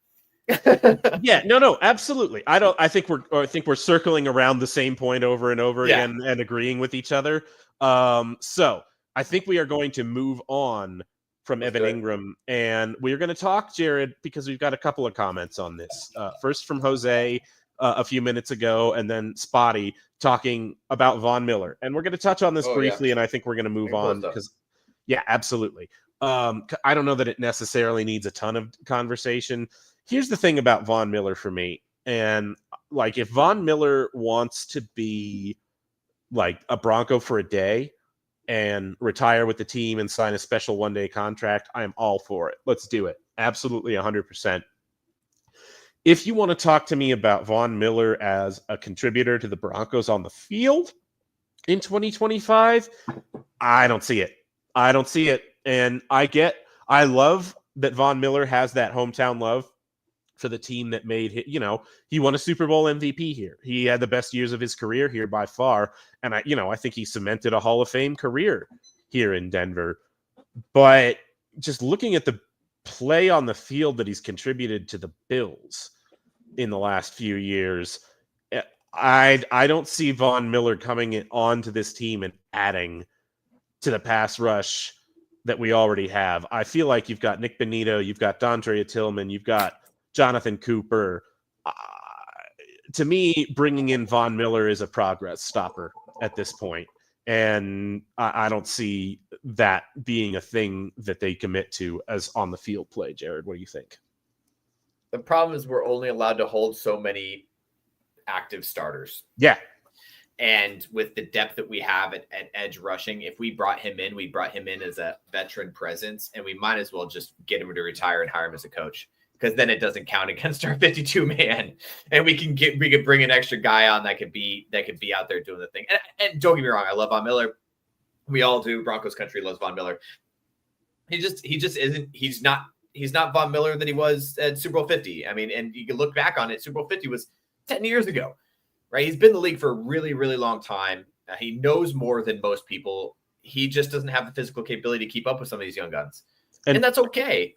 Absolutely. I think we're circling around the same point over and over again and agreeing with each other. So I think we are going to move on from Evan Ingram, and we're going to talk, Jared, because we've got a couple of comments on this. First from Jose a few minutes ago, and then Spotty talking about Von Miller. And we're going to touch on this briefly, and I think we're going to move on because, absolutely. I don't know that it necessarily needs a ton of conversation. Here's the thing about Von Miller for me, and like if Von Miller wants to be like a Bronco for a day and retire with the team and sign a special one-day contract, I am all for it. Let's do it. Absolutely 100%. If you want to talk to me about Von Miller as a contributor to the Broncos on the field in 2025, I don't see it. I don't see it. And I love that Von Miller has that hometown love for the team that made, he won a Super Bowl MVP here. He had the best years of his career here by far. And I think he cemented a Hall of Fame career here in Denver. But just looking at the play on the field that he's contributed to the Bills in the last few years, I don't see Von Miller coming onto this team and adding to the pass rush that we already have. I feel like you've got Nick Bonitto, you've got Dondre Tillman, you've got Jonathan Cooper. To me, bringing in Von Miller is a progress stopper at this point. And I don't see that being a thing that they commit to as on the field play. Jared, what do you think? The problem is we're only allowed to hold so many active starters. Yeah. And with the depth that we have at edge rushing, if we brought him in as a veteran presence, and we might as well just get him to retire and hire him as a coach, because then it doesn't count against our 52 man, and we could bring an extra guy on that could be out there doing the thing. And don't get me wrong, I love Von Miller. We all do. Broncos country loves Von Miller. He just isn't. He's not Von Miller that he was at Super Bowl 50. I mean, and you can look back on it. Super Bowl 50 was 10 years ago, right? He's been in the league for a really, really long time. He knows more than most people. He just doesn't have the physical capability to keep up with some of these young guns, and that's okay.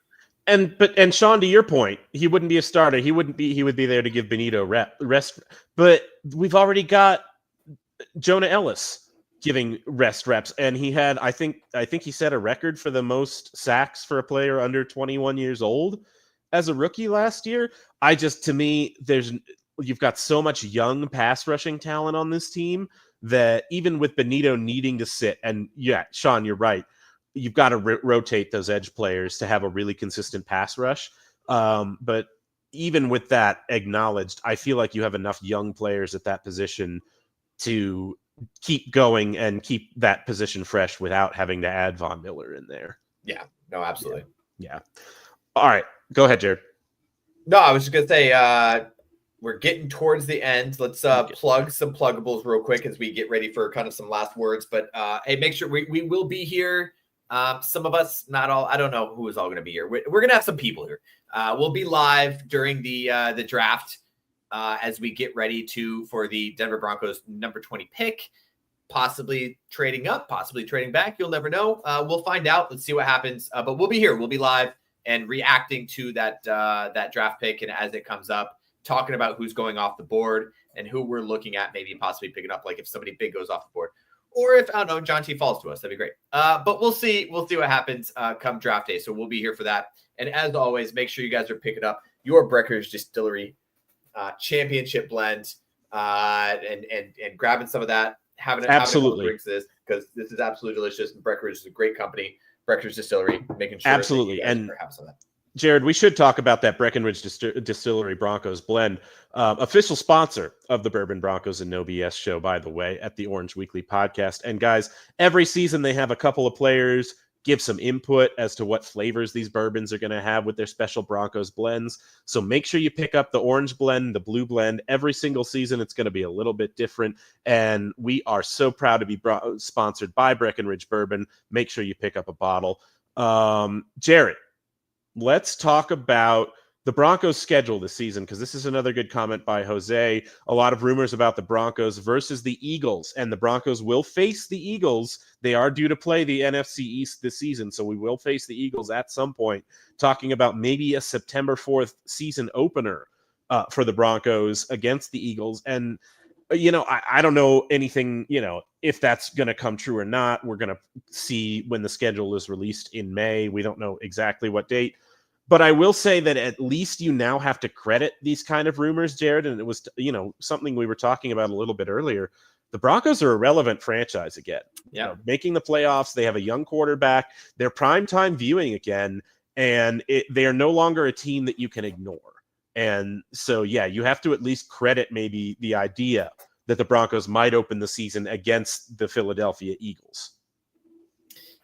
And Sean, to your point, he wouldn't be a starter. He would be there to give Bonitto rest. But we've already got Jonah Ellis giving rest reps, and he had, I think he set a record for the most sacks for a player under 21 years old as a rookie last year. To me, you've got so much young pass rushing talent on this team that even with Bonitto needing to sit, and yeah, Sean, you're right. You've got to rotate those edge players to have a really consistent pass rush. But even with that acknowledged, I feel like you have enough young players at that position to keep going and keep that position fresh without having to add Von Miller in there. Yeah, no, absolutely. Yeah. All right. Go ahead, Jared. No, I was just going to say, we're getting towards the end. Let's plug some pluggables real quick as we get ready for kind of some last words. But hey, make sure we will be here. Some of us, not all. I don't know who is all going to be here. We're going to have some people here. We'll be live during the draft as we get ready for the Denver Broncos number 20 pick, possibly trading up, possibly trading back. You'll never know. We'll find out. Let's see what happens. But we'll be here. We'll be live and reacting to that draft pick, and as it comes up, talking about who's going off the board and who we're looking at maybe possibly picking up, like if somebody big goes off the board. Or if, I don't know, John T falls to us, that'd be great. But we'll see. We'll see what happens come draft day. So we'll be here for that. And as always, make sure you guys are picking up your Breckenridge Distillery championship blend and grabbing some of that. Having drinks this, because this is absolutely delicious. And Breckenridge is a great company. Breckenridge Distillery, making sure absolutely that you guys are having some of that. Jared, we should talk about that Breckenridge Distillery Broncos blend. Official sponsor of the Bourbon Broncos and No BS show, by the way, at the Orange Weekly podcast. And guys, every season they have a couple of players give some input as to what flavors these bourbons are going to have with their special Broncos blends. So make sure you pick up the orange blend, the blue blend. Every single season, it's going to be a little bit different. And we are so proud to be sponsored by Breckenridge Bourbon. Make sure you pick up a bottle. Jared, let's talk about the Broncos schedule this season, because this is another good comment by Jose. A lot of rumors about the Broncos versus the Eagles, and the Broncos will face the Eagles. They are due to play the NFC East this season, so we will face the Eagles at some point, talking about maybe a September 4th season opener for the Broncos against the Eagles. And, I don't know anything, if that's going to come true or not. We're going to see when the schedule is released in May. We don't know exactly what date. But I will say that at least you now have to credit these kind of rumors, Jared. And it was, something we were talking about a little bit earlier. The Broncos are a relevant franchise again. Yeah. Making the playoffs. They have a young quarterback. They're primetime viewing again. And they are no longer a team that you can ignore. And so, yeah, you have to at least credit maybe the idea that the Broncos might open the season against the Philadelphia Eagles.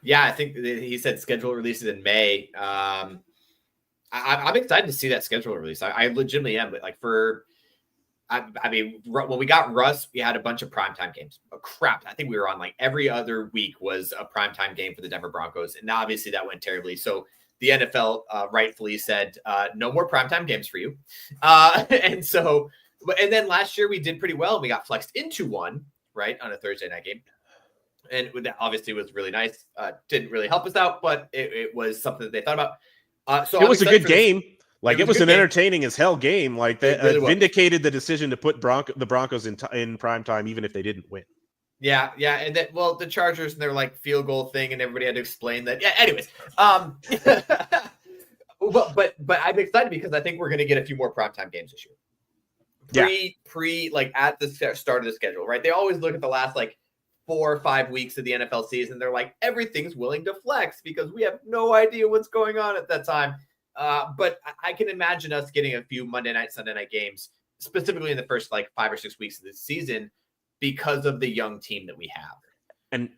Yeah, I think he said schedule releases in May. I'm excited to see that schedule release. I legitimately am, but like I mean, when we got Russ, we had a bunch of primetime games. Oh, crap. I think we were on like every other week was a primetime game for the Denver Broncos. And obviously that went terribly. So the NFL rightfully said, no more primetime games for you. And then last year we did pretty well. We got flexed into one, right, on a Thursday night game. And that obviously was really nice. Didn't really help us out, but it was something that they thought about. So it was a good game. Like it was an game. Entertaining as hell game. Like they really vindicated the decision to put the Broncos in prime time, even if they didn't win. Yeah, and then the Chargers and their like field goal thing, and everybody had to explain that. Yeah, anyways, but I'm excited because I think we're going to get a few more primetime games this year. Pre like at the start of the schedule, right? They always look at the last like 4 or 5 weeks of the NFL season. They're like, everything's willing to flex because we have no idea what's going on at that time. But I can imagine us getting a few Monday night, Sunday night games, specifically in the first like 5 or 6 weeks of the season because of the young team that we have. And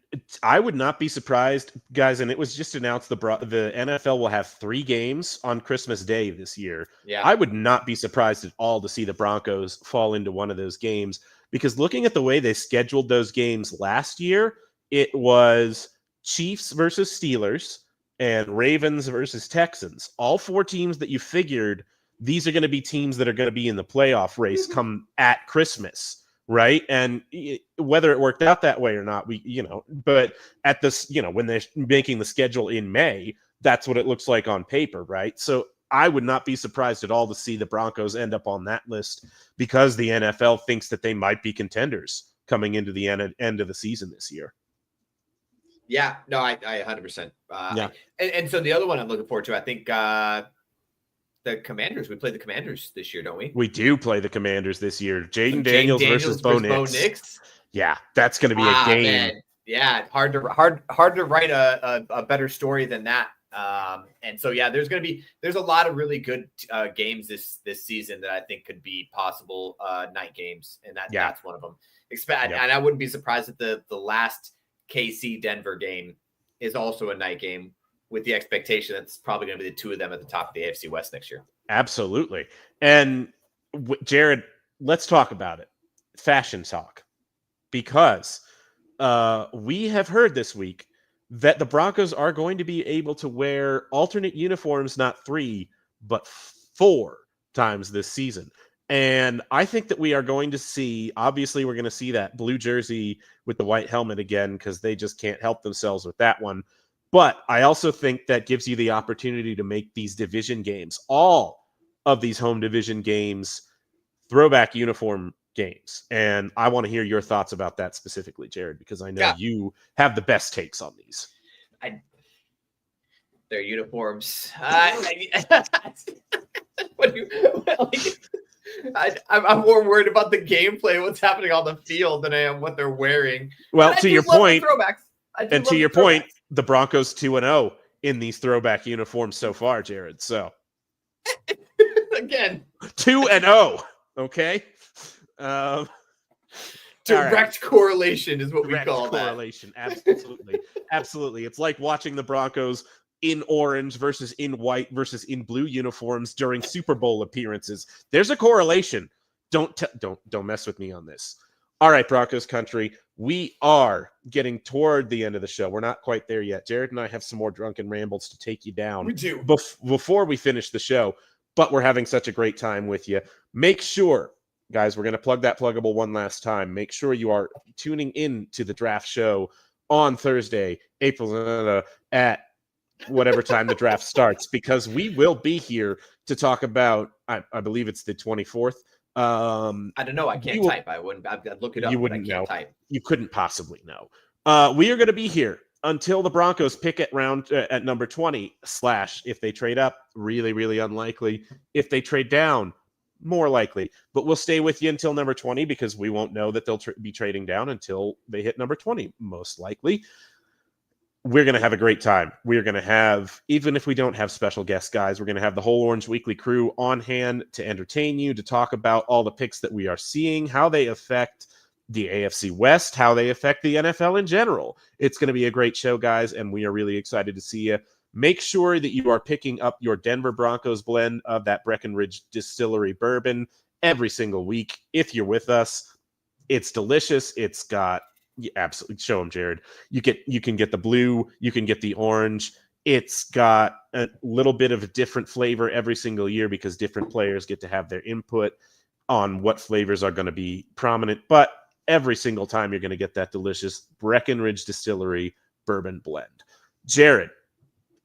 I would not be surprised, guys, and it was just announced the NFL will have 3 games on Christmas Day this year. Yeah. I would not be surprised at all to see the Broncos fall into one of those games because looking at the way they scheduled those games last year, it was Chiefs versus Steelers, and Ravens versus Texans. All 4 teams that you figured, these are going to be teams that are going to be in the playoff race come at Christmas, right? And whether it worked out that way or not, but at this, when they're making the schedule in May, that's what it looks like on paper, right? So I would not be surprised at all to see the Broncos end up on that list because the NFL thinks that they might be contenders coming into the end of the season this year. Yeah, no, I 100%. And so the other one I'm looking forward to, I think the Commanders. We play the Commanders this year, don't we? We do play the Commanders this year. Jaden Daniels versus Bo Nix. Yeah, that's going to be a game. Man. Yeah, hard to write a better story than that. And so yeah, there's a lot of really good games this season that I think could be possible night games, and that's one of them. And I wouldn't be surprised if the last KC Denver game is also a night game with the expectation that's probably going to be the 2 of them at the top of the AFC West next year. Absolutely. And Jared, let's talk about it. Fashion talk, because we have heard this week that the Broncos are going to be able to wear alternate uniforms, not 3, but 4 times this season. And I think that we are going to see, obviously we're going to see that blue jersey with the white helmet again, because they just can't help themselves with that one. But I also think that gives you the opportunity to make these division games, all of these home division games, throwback uniform games. And I want to hear your thoughts about that specifically, Jared, because I know you have the best takes on these. Their uniforms. I'm more worried about the gameplay, what's happening on the field, than I am what they're wearing. Well, to your point, and to your point, the Broncos 2-0 in these throwback uniforms so far, Jared. So again, 2-0. Okay. Direct correlation is what we call that. Correlation. Absolutely. Absolutely. It's like watching the Broncos in orange versus in white versus in blue uniforms during Super Bowl appearances. There's a correlation. Don't mess with me on this. All right, Broncos country, we are getting toward the end of the show. We're not quite there yet. Jared and I have some more drunken rambles to take you down. We do. Before we finish the show, but we're having such a great time with you. Make sure, guys, we're going to plug that pluggable one last time. Make sure you are tuning in to the draft show on Thursday, April at whatever time the draft starts, because we will be here to talk about, I believe it's the 24th. I don't know. I can't type. I'd look it up. You wouldn't know. Type. You couldn't possibly know. We are going to be here until the Broncos pick at number 20 / if they trade up, really, really unlikely. If they trade down, more likely. But we'll stay with you until number 20 because we won't know that they'll be trading down until they hit number 20, most likely. We're going to have a great time. We're going to have, even if we don't have special guest guys, we're going to have the whole Orange Weekly crew on hand to entertain you, to talk about all the picks that we are seeing, how they affect the AFC West, how they affect the NFL in general. It's going to be a great show, guys, and we are really excited to see you. Make sure that you are picking up your Denver Broncos blend of that Breckenridge Distillery bourbon every single week. If you're with us, it's delicious. It's got, absolutely, show them, Jared. You can get the blue, you can get the orange. It's got a little bit of a different flavor every single year because different players get to have their input on what flavors are going to be prominent. But every single time you're going to get that delicious Breckenridge Distillery bourbon blend. Jared.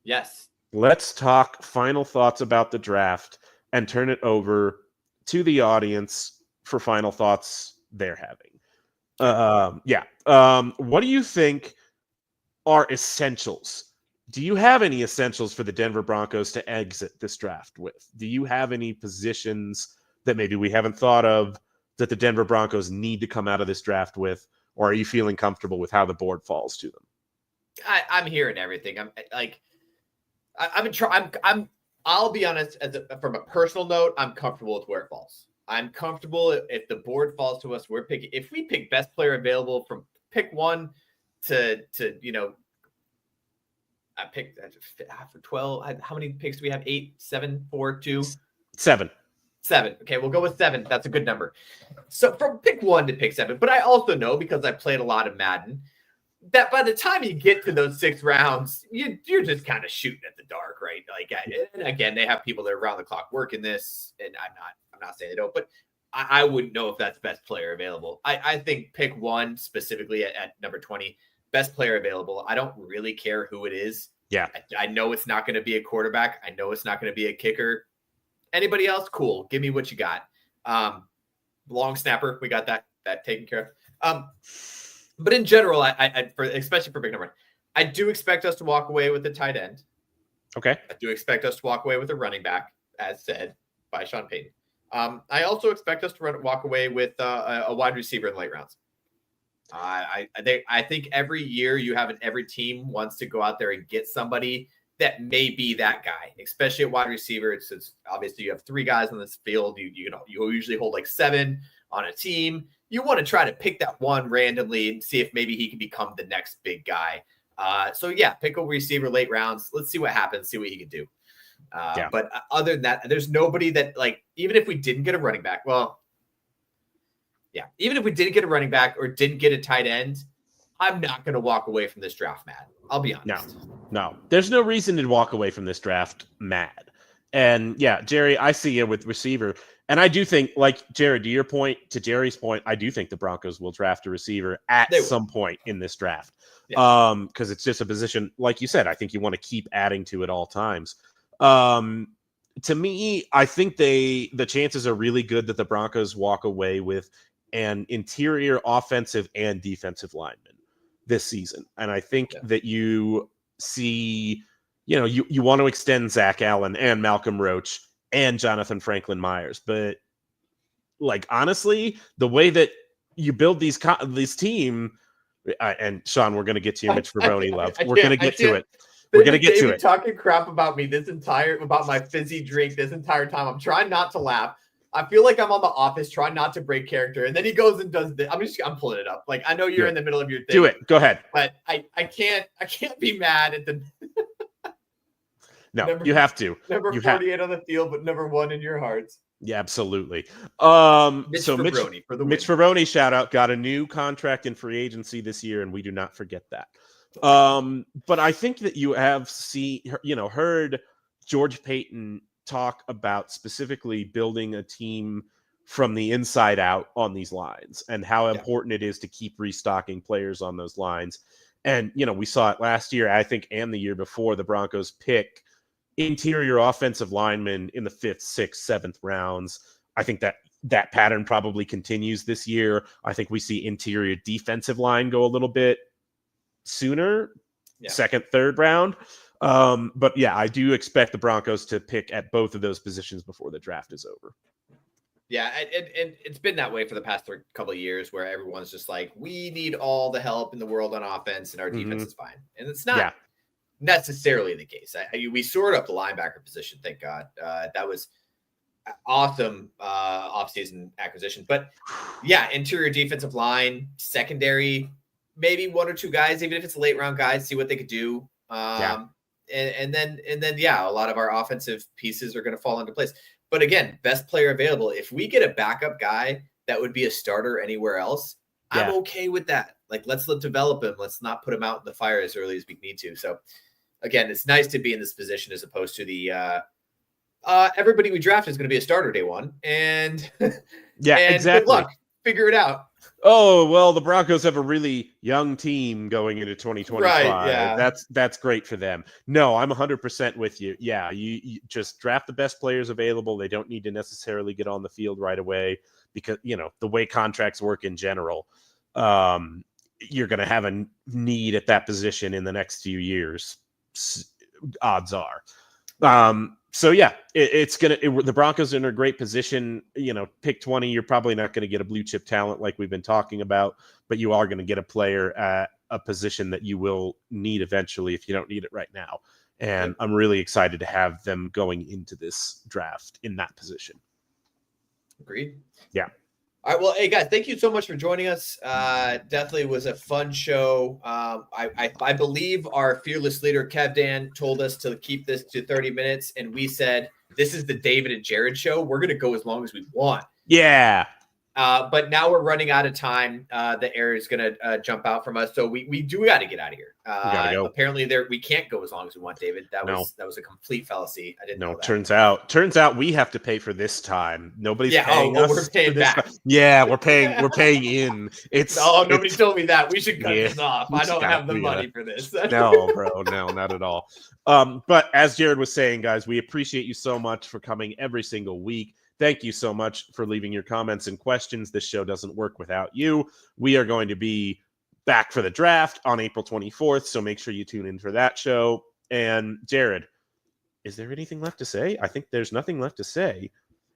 Yes. Let's talk final thoughts about the draft and turn it over to the audience for final thoughts they're having. What do you think are essentials? Do you have any essentials for the Denver Broncos to exit this draft with? Do you have any positions that maybe we haven't thought of that the Denver Broncos need to come out of this draft with? Or are you feeling comfortable with how the board falls to them? I'm hearing everything. I'll be honest, from a personal note, I'm comfortable with where it falls. I'm comfortable if the board falls to us, we're picking. If we pick best player available from pick 1 to I picked for 12. How many picks do we have? 8, 7, 4, 2, 7. 7. Okay, we'll go with 7. That's a good number. So from pick 1 to pick 7, but I also know because I played a lot of Madden that by the time you get to those 6 rounds, you're just kind of shooting at the dark, right? Like, and again, they have people that are around the clock working this, and I'm not saying they don't, but I wouldn't know if that's best player available. I think pick 1 specifically at number 20, best player available. I don't really care who it is. Yeah, I know it's not going to be a quarterback. I know it's not going to be a kicker. Anybody else? Cool. Give me what you got. Long snapper. We got that taken care of. But in general, especially for pick number 1, I do expect us to walk away with a tight end. Okay. I do expect us to walk away with a running back, as said by Sean Payton. I also expect us to walk away with a wide receiver in the late rounds. I think every year every team wants to go out there and get somebody that may be that guy, especially at wide receiver. It's obviously you have 3 guys on this field. You usually hold like 7 on a team. You want to try to pick that one randomly and see if maybe he can become the next big guy. So yeah, pick a receiver late rounds. Let's see what happens. See what he can do. But other than that, there's nobody that, like, even if we didn't get a running back, even if we didn't get a running back or didn't get a tight end, I'm not going to walk away from this draft mad. I'll be honest. No, there's no reason to walk away from this draft mad. And yeah, Jerry, I see you with receiver. And I do think, like, Jared, to Jerry's point, I do think the Broncos will draft a receiver at some point in this draft. Yeah. Because it's just a position, like you said, I think you want to keep adding to at all times. To me, I think the chances are really good that the Broncos walk away with an interior offensive and defensive lineman this season. And I think that you see, you want to extend Zach Allen and Malcolm Roach and Jonathan Franklin Myers. But, like, honestly, the way that you build this team, and Sean, we're going to get to your Mitch Veroni love. We're going to get to it. We're going to get to it. Talking crap about me about my fizzy drink this entire time. I'm trying not to laugh. I feel like I'm on The Office trying not to break character. And then he goes and does this. I'm pulling it up. Like, I know you're in the middle of your thing. Do it. Go ahead. But I can't be mad at the No, you have to. Number 48 on the field, but number 1 in your hearts. Yeah, absolutely. Mitch Veroni, shout out, got a new contract in free agency this year, and we do not forget that. But I think that you have heard George Payton talk about specifically building a team from the inside out on these lines and how important it is to keep restocking players on those lines. And, we saw it last year, I think, and the year before. The Broncos pick interior offensive linemen in the 5th, 6th, 7th rounds. I think that pattern probably continues this year. I think we see interior defensive line go a little bit sooner, 2nd, 3rd round. But yeah, I do expect the Broncos to pick at both of those positions before the draft is over. Yeah, and it's been that way for the past couple of years where everyone's just like, we need all the help in the world on offense and our defense is fine. And it's not necessarily the case. We sorted up the linebacker position, thank God. That was awesome offseason acquisition. But yeah, interior defensive line, secondary, maybe 1 or 2 guys, even if it's late round guys, see what they could do. then yeah, a lot of our offensive pieces are going to fall into place. But again, best player available. If we get a backup guy that would be a starter anywhere else, I'm okay with that. Like, let's develop him. Let's not put him out in the fire as early as we need to. So again, it's nice to be in this position as opposed to the everybody we draft is going to be a starter day one. And yeah, and exactly. Good luck. Figure it out. Oh, well, the Broncos have a really young team going into 2025. Right, yeah. That's great for them. No, I'm 100% with you. Yeah, you just draft the best players available. They don't need to necessarily get on the field right away because, the way contracts work in general, you're going to have a need at that position in the next few years. Odds are. So yeah, the Broncos are in a great position. Pick 20, you're probably not going to get a blue chip talent like we've been talking about, but you are going to get a player at a position that you will need eventually if you don't need it right now. And I'm really excited to have them going into this draft in that position. Agreed. Yeah. All right. Well, hey guys, thank you so much for joining us. Definitely was a fun show. I believe our fearless leader, 𝐿𝐷𝐴𝐴, told us to keep this to 30 minutes. And we said, this is the David and Jared show. We're going to go as long as we want. Yeah. But now we're running out of time. The air is going to jump out from us. So we do got to get out of here. Go. Apparently we can't go as long as we want, David. That was a complete fallacy. I didn't know that. Turns out we have to pay for this time. Nobody's paying us. We're paying back. Yeah, we're paying in. Nobody told me that. We should cut this off. I don't have the money for this. No, bro. No, not at all. But as Jared was saying, guys, we appreciate you so much for coming every single week. Thank you so much for leaving your comments and questions. This show doesn't work without you. We are going to be back for the draft on April 24th, so make sure you tune in for that show. And Jared, is there anything left to say? I think there's nothing left to say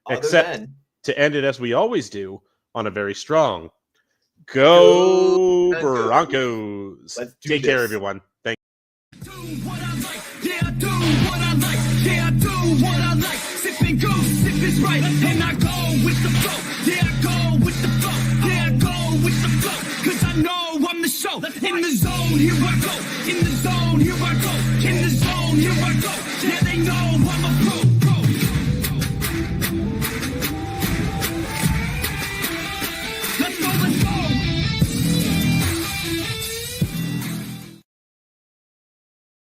except to end it as we always do on a very strong Go Broncos. Take care, everyone. Thank you. Do what I like, yeah, I do what I like, yeah, I do what I like. Sip and go, sip is right, and I go with the flow, yeah, I go with the flow, yeah, I go with the flow, cause I know I'm the show. In the zone, here I go, in the zone, here I go, in the zone, here I go, yeah, they know I'm a pro.